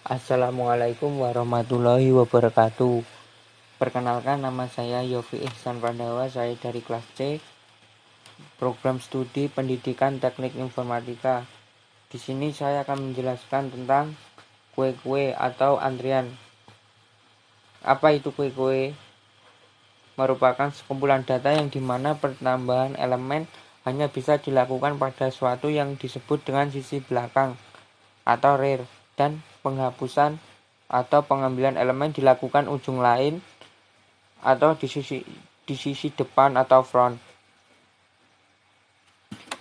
Assalamualaikum warahmatullahi wabarakatuh. Perkenalkan, nama saya Yofi Ihsan Pandawa. Saya dari kelas C, program studi pendidikan teknik informatika. Di sini saya akan menjelaskan tentang kue-kue atau antrian. Apa itu kue-kue? Merupakan sekumpulan data yang dimana penambahan elemen hanya bisa dilakukan pada suatu yang disebut dengan sisi belakang atau rear, dan penghapusan atau pengambilan elemen dilakukan ujung lain atau di sisi depan atau front.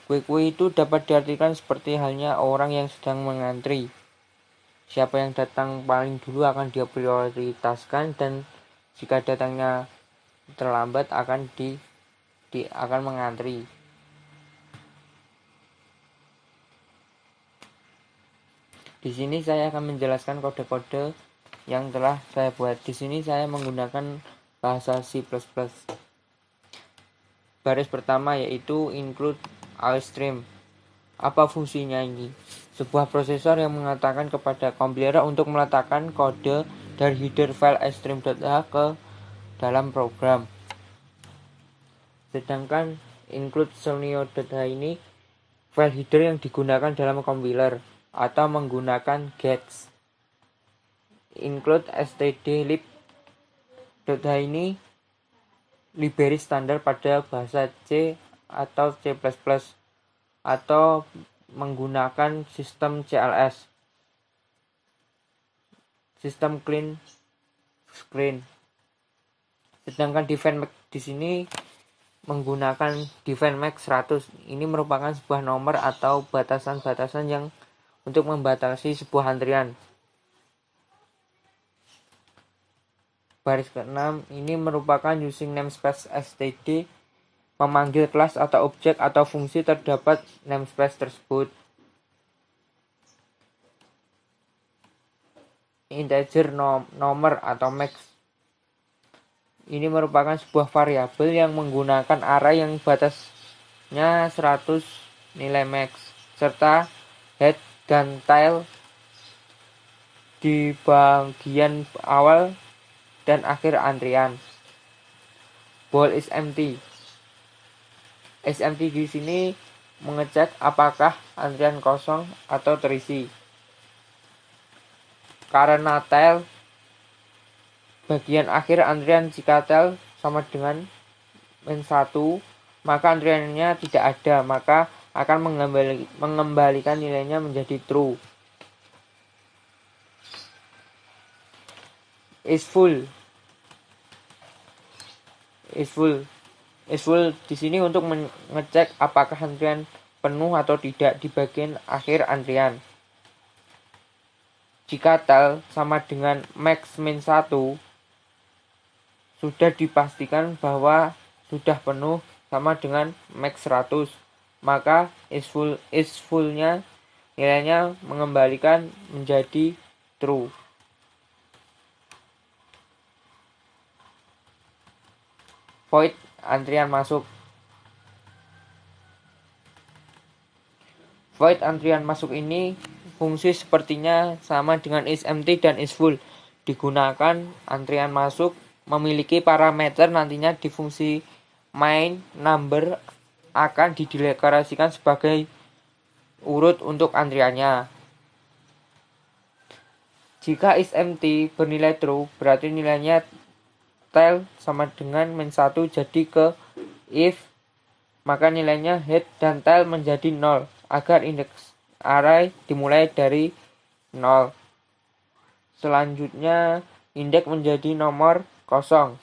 Kue-kue itu dapat diartikan seperti halnya orang yang sedang mengantri. Siapa yang datang paling dulu akan dia prioritaskan, dan jika datangnya terlambat akan akan mengantri. Di sini saya akan menjelaskan kode-kode yang telah saya buat. Di sini saya menggunakan bahasa C++. Baris pertama yaitu include all stream. Apa fungsinya ini? Sebuah prosesor yang mengatakan kepada kompiler untuk meletakkan kode dari header file stream.h ke dalam program. Sedangkan include scenario.h ini file header yang digunakan dalam kompiler atau menggunakan GETS. Include stdlib.h ini library standar pada bahasa C atau C++ atau menggunakan sistem CLS, sistem clean screen. Sedangkan define di sini menggunakan define max 100. Ini merupakan sebuah nomor atau batasan-batasan yang untuk membatasi sebuah antrian. Baris ke-6 ini merupakan using namespace std, memanggil kelas atau objek atau fungsi terdapat namespace tersebut. Integer nomor atau max ini merupakan sebuah variabel yang menggunakan array yang batasnya 100 nilai max, serta head dan tail di bagian awal dan akhir antrian. Bool is empty. Is empty di sini mengecek apakah antrian kosong atau terisi. Karena tail bagian akhir antrian, jika tail sama dengan -1, maka antriannya tidak ada, maka akan mengembalikan nilainya menjadi true. Is full di sini untuk mengecek apakah antrian penuh atau tidak di bagian akhir antrian. Jika tail sama dengan max -1, sudah dipastikan bahwa sudah penuh sama dengan max 100, maka is full-nya nilainya mengembalikan menjadi true. Void antrian masuk. Void antrian masuk ini fungsi sepertinya sama dengan is empty dan is full. Digunakan antrian masuk memiliki parameter nantinya di fungsi main number akan dideklarasikan sebagai urut untuk antriannya. Jika is empty bernilai true, berarti nilainya tail sama dengan -1, jadi ke if, maka nilainya head dan tail menjadi 0 agar indeks array dimulai dari 0. Selanjutnya indeks menjadi nomor 0.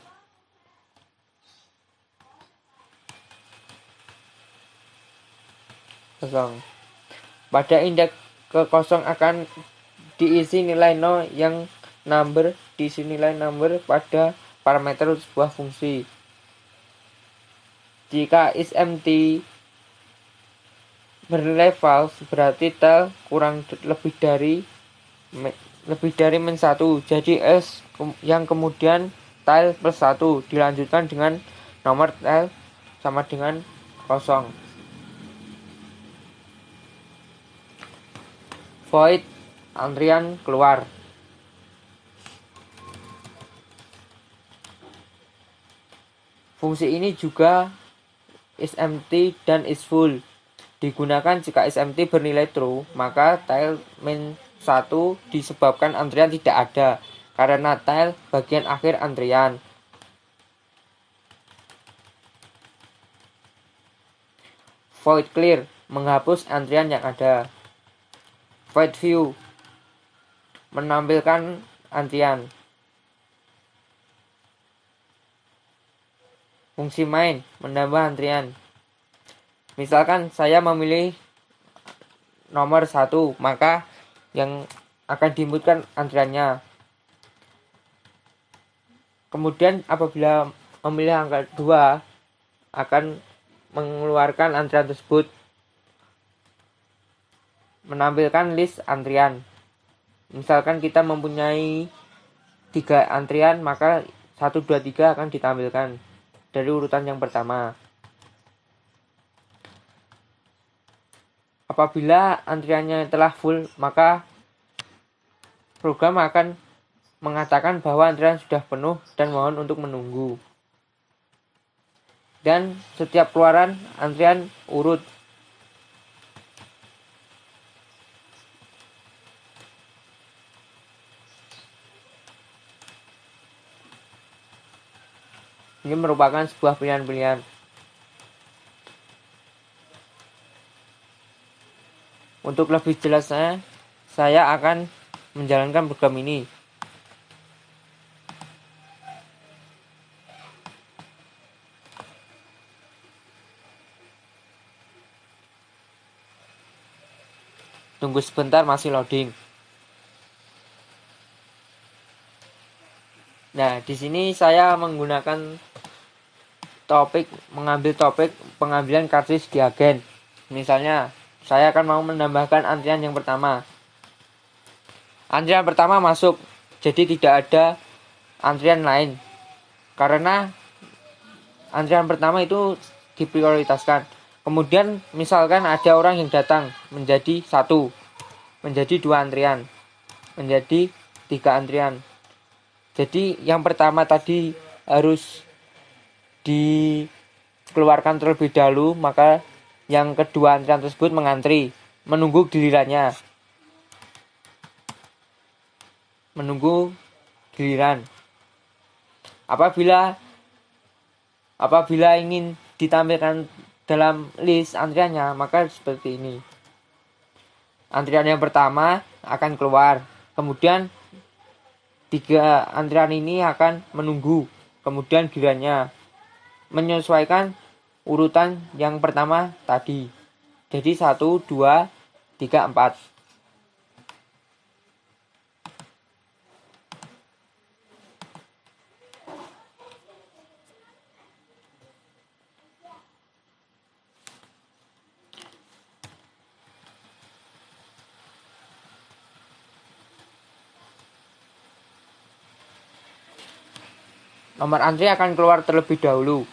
Pada indeks ke 0 akan diisi nilai 0 yang number diisi nilai number pada parameter sebuah fungsi. Jika is empty bernilai false, berarti tail kurang lebih dari -1, jadi s yang kemudian tail +1 dilanjutkan dengan nomor tail sama dengan 0. Void antrian keluar. Fungsi ini juga is empty dan is full digunakan jika is empty bernilai true, maka tile min 1 disebabkan antrian tidak ada karena tile bagian akhir antrian. Void clear menghapus antrian yang ada. Void view menampilkan antrian. Fungsi main menambah antrian. Misalkan saya memilih nomor 1, maka yang akan diinputkan antriannya. Kemudian apabila memilih angka 2 akan mengeluarkan antrian tersebut, menampilkan list antrian. Misalkan kita mempunyai 3 antrian, maka 1, 2, 3 akan ditampilkan dari urutan yang pertama. Apabila antriannya telah full, maka program akan mengatakan bahwa antrian sudah penuh dan mohon untuk menunggu. Dan setiap keluaran antrian urut. Ini merupakan sebuah pilihan-pilihan. Untuk lebih jelasnya, saya akan menjalankan program ini. Tunggu sebentar, masih loading. Nah, di sini saya menggunakan mengambil topik pengambilan kartridge di agen. Misalnya, saya akan mau menambahkan antrian yang pertama. Antrian pertama masuk, jadi tidak ada antrian lain. Karena antrian pertama itu diprioritaskan. Kemudian misalkan ada orang yang datang menjadi 1, menjadi 2 antrian, menjadi 3 antrian. Jadi yang pertama tadi harus dikeluarkan terlebih dahulu, maka yang kedua antrian tersebut mengantri, menunggu gilirannya. Menunggu giliran. Apabila ingin ditampilkan dalam list antriannya, maka seperti ini. Antrian yang pertama akan keluar, kemudian 3 antrian ini akan menunggu, kemudian gilirannya, menyesuaikan urutan yang pertama tadi. Jadi 1, 2, 3, 4. Nomor antri akan keluar terlebih dahulu.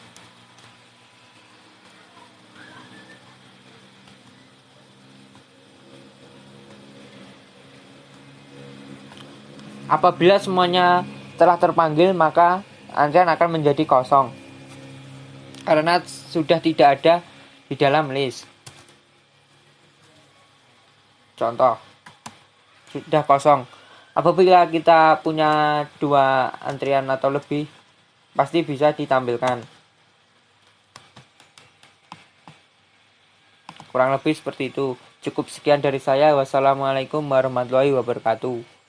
Apabila semuanya telah terpanggil, maka antrian akan menjadi kosong karena sudah tidak ada di dalam list. Contoh, sudah kosong. Apabila kita punya 2 antrian atau lebih, pasti bisa ditampilkan. Kurang lebih seperti itu. Cukup sekian dari saya. Wassalamualaikum warahmatullahi wabarakatuh.